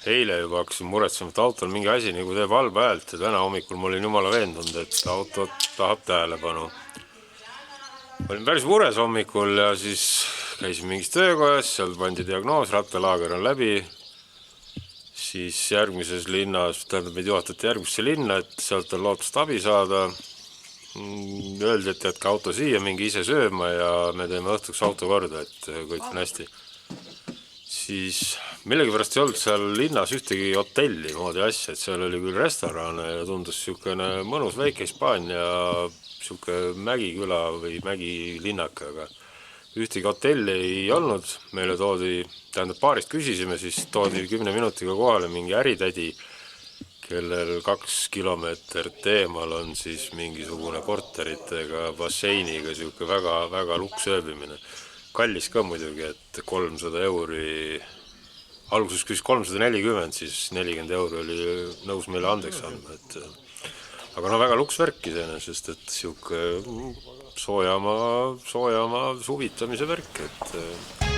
eile juba hakkasin muretsema, et autol mingi asi nagu teeb halba häält ja täna hommikul ma olin jumala veendunud, et auto tahab tähelepanu. Olin päris mures hommikul ja siis käisin mingis töökojas, seal pandi diagnoos, rattalaager on läbi. Siis järgmises linnas, tähendab meid juhatati järgmisse linna, et sealt on lootust abi saada. Öeldi, et jätke auto siia, mingi ise sööma ja me teeme õhtuks auto korda, et kõik on hästi. Siis millegipärast ei olnud seal linnas ühtegi hotelli moodi asja, et seal oli küll restorane ja tundus niisugune mõnus väike Hispaania niisugune mägiküla või mägilinnake, aga ühtegi hotelli ei olnud. Meile toodi, tähendab paarist küsisime, siis toodi 10 minutiga kohale mingi äritädi, kellel 2 kilomeetrit eemal on siis mingisugune korteritega, basseiniga, niisugune väga luksööbimine. Kallis ka muidugi, et 300 euri, alguses küsis 340, siis 40 euri oli nõus meile andeks andma, et aga no väga luksvärk iseenesest, et niisugune soojamaa suvitamise värk, et